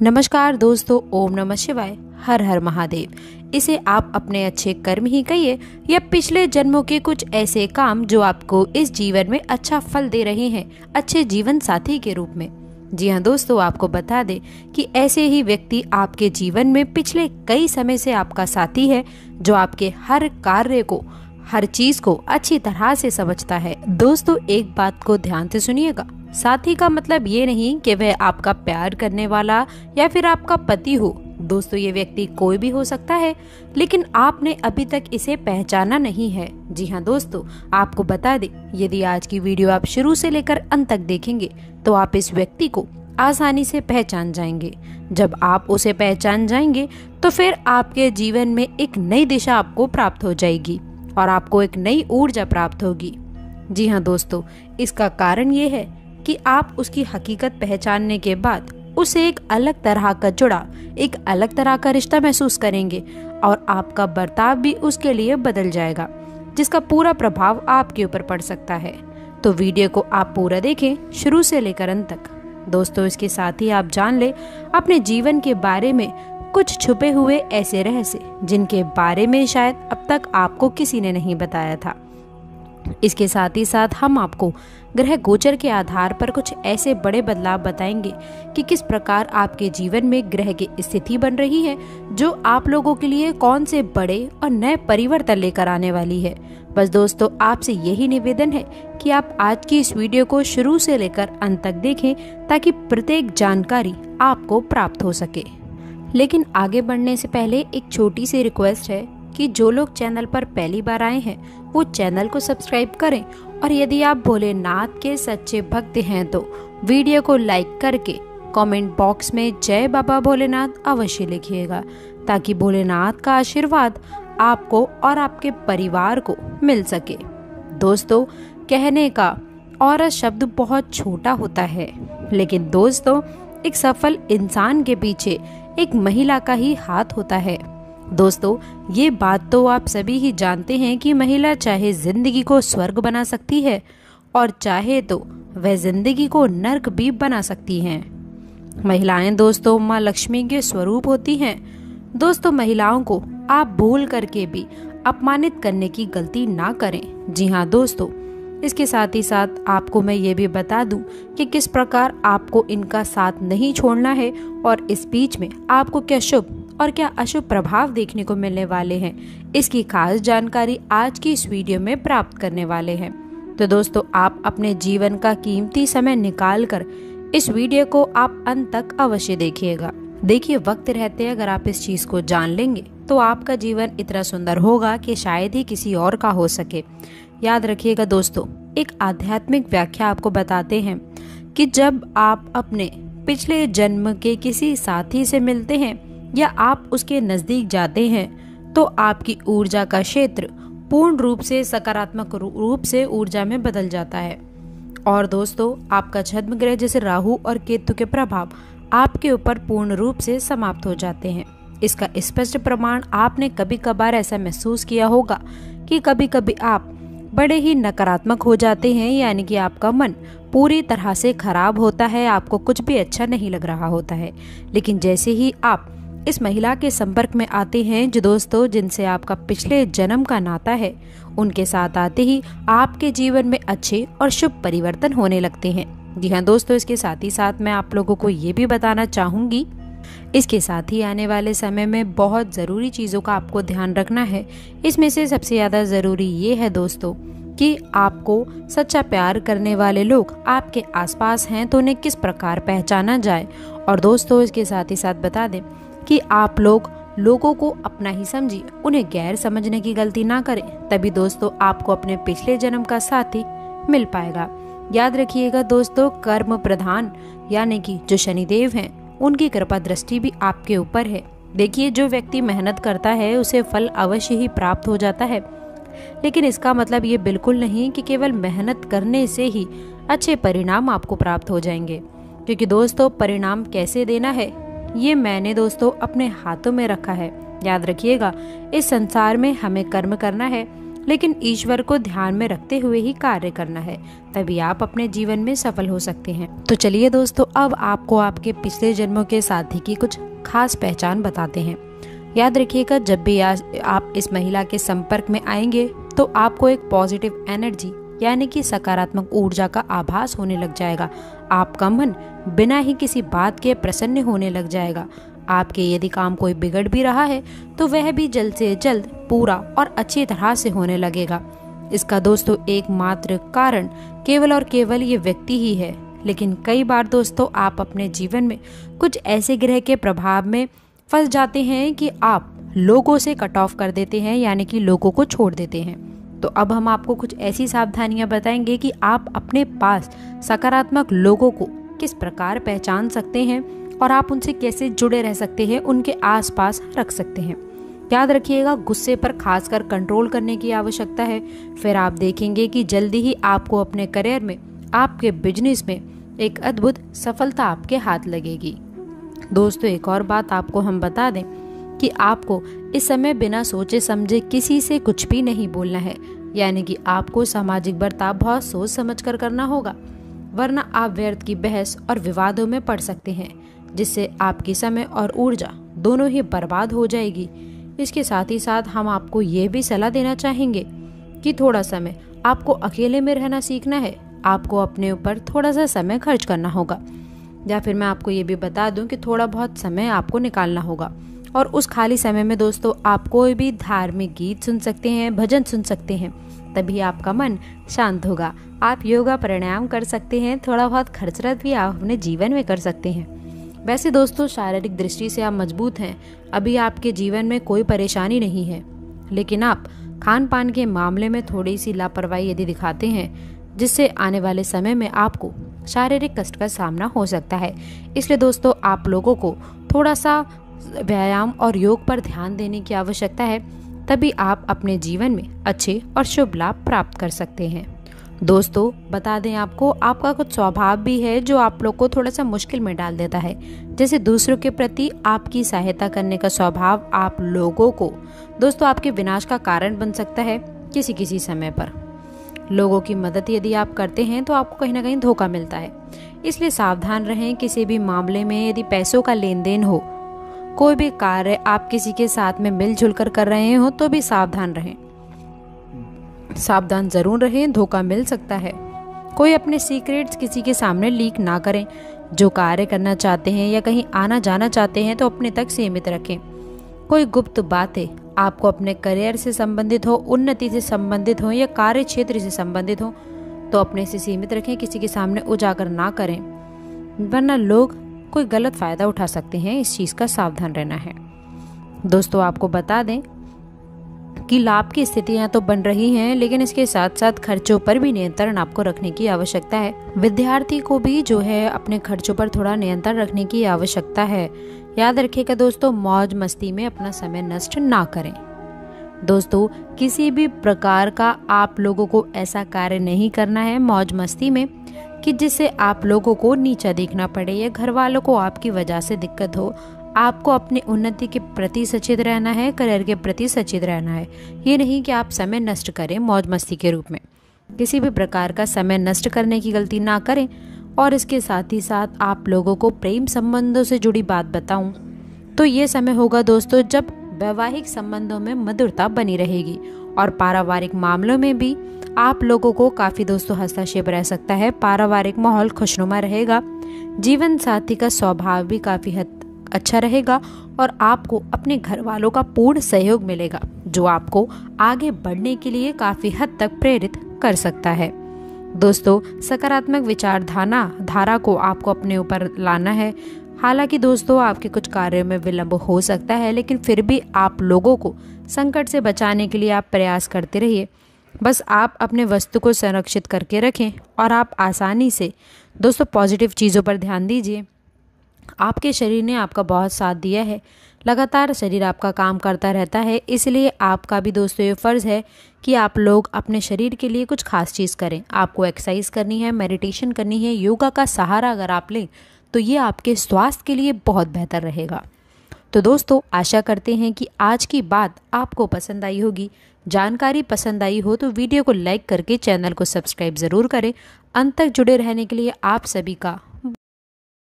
नमस्कार दोस्तों, ओम नमः शिवाय, हर हर महादेव। इसे आप अपने अच्छे कर्म ही कहिए या पिछले जन्मों के कुछ ऐसे काम जो आपको इस जीवन में अच्छा फल दे रहे हैं, अच्छे जीवन साथी के रूप में। जी हाँ दोस्तों, आपको बता दें कि ऐसे ही व्यक्ति आपके जीवन में पिछले कई समय से आपका साथी है, जो आपके हर कार्य को, हर चीज को अच्छी तरह से समझता है। दोस्तों, एक बात को ध्यान से सुनिएगा, साथी का मतलब ये नहीं कि वह आपका प्यार करने वाला या फिर आपका पति हो। दोस्तों, ये व्यक्ति कोई भी हो सकता है, लेकिन आपने अभी तक इसे पहचाना नहीं है। जी हाँ दोस्तों, आपको बता दें, यदि आज की वीडियो आप शुरू से लेकर अंत तक देखेंगे तो आप इस व्यक्ति को आसानी से पहचान जाएंगे। जब आप उसे पहचान जाएंगे तो फिर आपके जीवन में एक नई दिशा आपको प्राप्त हो जाएगी और आपको एक नई ऊर्जा प्राप्त होगी। जी हाँ दोस्तों, इसका कारण ये है कि आप उसकी हकीकत पहचानने के बाद उसे एक अलग तरह का जुड़ा, एक अलग तरह का रिश्ता महसूस करेंगे और आपका बर्ताव भी उसके लिए बदल जाएगा, जिसका पूरा प्रभाव आपके ऊपर पड़ सकता है। तो वीडियो को आप पूरा देखें, शुरू से लेकर अंत तक। दोस्तों, इसके साथ ही आप जान ले अपने जीवन के बारे में कुछ छुपे हुए ऐसे रहस्य, जिनके बारे में शायद अब तक आपको किसी ने नहीं बताया था। इसके साथ ही साथ हम आपको ग्रह गोचर के आधार पर कुछ ऐसे बड़े बदलाव बताएंगे कि किस प्रकार आपके जीवन में ग्रह की स्थिति बन रही है, जो आप लोगों के लिए कौन से बड़े और नए परिवर्तन लेकर आने वाली है। बस दोस्तों, आपसे यही निवेदन है कि आप आज की इस वीडियो को शुरू से लेकर अंत तक देखें, ताकि प्रत्येक जानकारी आपको प्राप्त हो सके। लेकिन आगे बढ़ने से पहले एक छोटी सी रिक्वेस्ट है कि जो लोग चैनल पर पहली बार आए हैं वो चैनल को सब्सक्राइब करें, और यदि आप भोलेनाथ के सच्चे भक्त हैं तो वीडियो को लाइक करके कमेंट बॉक्स में जय बाबा भोलेनाथ अवश्य लिखिएगा, ताकि भोलेनाथ का आशीर्वाद आपको और आपके परिवार को मिल सके। दोस्तों, कहने का औरत शब्द बहुत छोटा होता है, लेकिन दोस्तों, एक सफल इंसान के पीछे एक महिला का ही हाथ होता है। दोस्तों, ये बात तो आप सभी ही जानते हैं कि महिला चाहे जिंदगी को स्वर्ग बना सकती है और चाहे तो वह जिंदगी को नर्क भी बना सकती हैं। महिलाएं दोस्तों माँ लक्ष्मी के स्वरूप होती हैं। दोस्तों, महिलाओं को आप भूल करके भी अपमानित करने की गलती ना करें। जी हाँ दोस्तों, इसके साथ ही साथ आपको मैं ये भी बता दूं कि किस प्रकार आपको इनका साथ नहीं छोड़ना है और इस बीच में आपको क्या शुभ और क्या अशुभ प्रभाव देखने को मिलने वाले हैं, इसकी खास जानकारी आज की इस वीडियो में प्राप्त करने वाले हैं। तो दोस्तों, आप अपने जीवन का कीमती समय निकाल कर इस वीडियो को आप अंत तक अवश्य देखिएगा। देखिए, वक्त रहते अगर आप इस चीज को जान लेंगे तो आपका जीवन इतना सुंदर होगा कि शायद ही किसी और का हो सके। याद रखिएगा दोस्तों, एक आध्यात्मिक व्याख्या आपको बताते हैं कि जब आप अपने पिछले जन्म के किसी साथी से मिलते हैं या आप उसके नजदीक जाते हैं तो आपकी ऊर्जा का क्षेत्र पूर्ण रूप से सकारात्मक रूप से ऊर्जा में बदल जाता है। और दोस्तों, आपका छद्म ग्रह जैसे राहु और केतु के प्रभाव आपके ऊपर पूर्ण रूप से समाप्त हो जाते हैं। इसका स्पष्ट प्रमाण आपने कभी कभार ऐसा महसूस किया होगा कि कभी कभी आप बड़े ही नकारात्मक हो जाते हैं, यानी कि आपका मन पूरी तरह से खराब होता है, आपको कुछ भी अच्छा नहीं लग रहा होता है। लेकिन जैसे ही आप इस महिला के संपर्क में आते हैं, जो दोस्तों जिनसे आपका पिछले जन्म का नाता है, उनके साथ आते ही आपके जीवन में अच्छे और शुभ परिवर्तन होने लगते हैं। जी हाँ दोस्तों, इसके साथ ही साथ मैं आप लोगों को ये भी बताना चाहूंगी, इसके साथ ही आने वाले समय में बहुत ज़रूरी चीज़ों का आपको ध्यान रखना है। इसमें से सबसे ज़्यादा ज़रूरी ये है दोस्तों कि आपको सच्चा प्यार करने वाले लोग आपके आसपास हैं तो उन्हें किस प्रकार पहचाना जाए। और दोस्तों, इसके साथ ही साथ बता दें कि आप लोगों को अपना ही समझिए, उन्हें गैर समझने की गलती ना करें, तभी दोस्तों आपको अपने पिछले जन्म का साथी मिल पाएगा। याद रखिएगा दोस्तों, कर्म प्रधान यानी कि जो शनिदेव हैं, उनकी कृपा दृष्टि भी आपके ऊपर है। देखिए, जो व्यक्ति मेहनत करता है उसे फल अवश्य ही प्राप्त हो जाता है, लेकिन इसका मतलब ये बिल्कुल नहीं कि केवल मेहनत करने से ही अच्छे परिणाम आपको प्राप्त हो जाएंगे। क्योंकि दोस्तों, परिणाम कैसे देना है ये मैंने दोस्तों अपने हाथों में रखा है। याद रखिएगा, इस संसार में हमें कर्म करना है लेकिन ईश्वर को ध्यान में रखते हुए ही कार्य करना है, तभी आप अपने जीवन में सफल हो सकते हैं। तो चलिए दोस्तों, अब आपको आपके पिछले जन्मों के साथी की कुछ खास पहचान बताते हैं। याद रखिएगा, जब भी आप इस महिला के संपर्क में आएंगे तो आपको एक पॉजिटिव एनर्जी यानी कि सकारात्मक ऊर्जा का आभास होने लग जाएगा। आपका मन बिना ही किसी बात के प्रसन्न होने लग जाएगा। आपके यदि काम कोई बिगड़ भी रहा है तो वह भी जल्द से जल्द पूरा और अच्छी तरह से होने लगेगा। इसका दोस्तों एकमात्र कारण केवल और केवल ये व्यक्ति ही है। लेकिन कई बार दोस्तों आप अपने जीवन में कुछ ऐसे ग्रह के प्रभाव में फंस जाते हैं कि आप लोगों से कट ऑफ कर देते हैं, यानी कि लोगों को छोड़ देते हैं। तो अब हम आपको कुछ ऐसी सावधानियां बताएंगे कि आप अपने पास सकारात्मक लोगों को किस प्रकार पहचान सकते हैं और आप उनसे कैसे जुड़े रह सकते हैं, उनके आसपास रख सकते हैं। याद रखिएगा, गुस्से पर खासकर कंट्रोल करने की आवश्यकता है। फिर आप देखेंगे कि जल्दी ही आपको अपने करियर में, आपके बिजनेस में एक अद्भुत सफलता आपके हाथ लगेगी। दोस्तों, एक और बात आपको हम बता दें कि आपको इस समय बिना सोचे समझे किसी से कुछ भी नहीं बोलना है, यानी कि आपको सामाजिक बर्ताव बहुत सोच समझ कर करना होगा, वरना आप व्यर्थ की बहस और विवादों में पड़ सकते हैं, जिससे आपकी समय और ऊर्जा दोनों ही बर्बाद हो जाएगी। इसके साथ ही साथ हम आपको ये भी सलाह देना चाहेंगे कि थोड़ा समय आपको अकेले में रहना सीखना है। आपको अपने ऊपर थोड़ा सा समय खर्च करना होगा, या फिर मैं आपको ये भी बता दूं कि थोड़ा बहुत समय आपको निकालना होगा। और उस खाली समय में दोस्तों आप कोई भी धार्मिक गीत सुन सकते हैं, भजन सुन सकते हैं, तभी आपका मन शांत होगा। आप योगा प्राणायाम कर सकते हैं, थोड़ा बहुत खर्चरत भी आप अपने जीवन में कर सकते हैं। वैसे दोस्तों, शारीरिक दृष्टि से आप मजबूत हैं, अभी आपके जीवन में कोई परेशानी नहीं है, लेकिन आप खान पान के मामले में थोड़ी सी लापरवाही यदि दिखाते हैं, जिससे आने वाले समय में आपको शारीरिक कष्ट का सामना हो सकता है। इसलिए दोस्तों, आप लोगों को थोड़ा सा व्यायाम और योग पर ध्यान देने की आवश्यकता है, तभी आप अपने जीवन में अच्छे और शुभ लाभ प्राप्त कर सकते हैं। दोस्तों, बता दें आपको, आपका कुछ स्वभाव भी है जो आप लोग को थोड़ा सा मुश्किल में डाल देता है। जैसे दूसरों के प्रति आपकी सहायता करने का स्वभाव आप लोगों को दोस्तों आपके विनाश का कारण बन सकता है। किसी किसी समय पर लोगों की मदद यदि आप करते हैं तो आपको कहीं ना कहीं धोखा मिलता है, इसलिए सावधान रहें। किसी भी मामले में यदि पैसों का लेन देन हो, कोई भी कार्य आप किसी के साथ में मिलजुल कर रहे हो, तो भी सावधान रहें। सावधान जरूर रहें, धोखा मिल सकता है। कोई अपने सीक्रेट्स किसी के सामने लीक ना करें। जो कार्य करना चाहते हैं या कहीं आना जाना चाहते हैं तो अपने तक सीमित रखें। कोई गुप्त बातें आपको अपने करियर से संबंधित हो, उन्नति से संबंधित हो या कार्य क्षेत्र से संबंधित हो, तो अपने से सीमित रखें, किसी के सामने उजागर ना करें, वरना लोग कोई गलत फायदा उठा सकते हैं। इस चीज का सावधान रहना है। दोस्तों, आपको बता दें कि लाभ की स्थितियां तो बन रही हैं, लेकिन इसके साथ साथ खर्चों पर भी नियंत्रण आपको रखने की आवश्यकता है। विद्यार्थी को भी जो है अपने खर्चों पर थोड़ा नियंत्रण रखने की आवश्यकता है। याद रखिएगा दोस्तों, मौज मस्ती में अपना समय नष्ट ना करें। दोस्तों, किसी भी प्रकार का आप लोगों को ऐसा कार्य नहीं करना है मौज मस्ती में कि जिससे आप लोगों को नीचा देखना पड़े या घर वालों को आपकी वजह से दिक्कत हो। आपको अपनी उन्नति के प्रति सचेत रहना है, करियर के प्रति सचेत रहना है। ये नहीं कि आप समय नष्ट करें मौज मस्ती के रूप में। किसी भी प्रकार का समय नष्ट करने की गलती ना करें। और इसके साथ ही साथ आप लोगों को प्रेम संबंधों से जुड़ी बात बताऊं तो ये समय होगा दोस्तों जब वैवाहिक संबंधों में मधुरता बनी रहेगी, और पारिवारिक मामलों में भी आप लोगों को काफी दोस्तों हस्तक्षेप रह सकता है। पारिवारिक माहौल खुशनुमा रहेगा। जीवन साथी का स्वभाव भी काफी हद अच्छा रहेगा और आपको अपने घर वालों का पूर्ण सहयोग मिलेगा, जो आपको आगे बढ़ने के लिए काफी हद तक प्रेरित कर सकता है। दोस्तों, सकारात्मक विचारधारा को आपको अपने ऊपर लाना है। हालांकि दोस्तों, आपके कुछ कार्यों में विलंब हो सकता है, लेकिन फिर भी आप लोगों को संकट से बचाने के लिए आप प्रयास करते रहिए। बस आप अपने वस्तु को संरक्षित करके रखें और आप आसानी से दोस्तों पॉजिटिव चीज़ों पर ध्यान दीजिए। आपके शरीर ने आपका बहुत साथ दिया है, लगातार शरीर आपका काम करता रहता है, इसलिए आपका भी दोस्तों ये फ़र्ज़ है कि आप लोग अपने शरीर के लिए कुछ खास चीज़ करें। आपको एक्सरसाइज करनी है, मेडिटेशन करनी है, योगा का सहारा अगर आप लें तो ये आपके स्वास्थ्य के लिए बहुत बेहतर रहेगा। तो तो दोस्तों आशा करते हैं कि आज की बात आपको पसंद आई होगी। जानकारी पसंद आई हो तो वीडियो को लाइक करके चैनल को सब्सक्राइब ज़रूर करें। अंत तक जुड़े रहने के लिए आप सभी का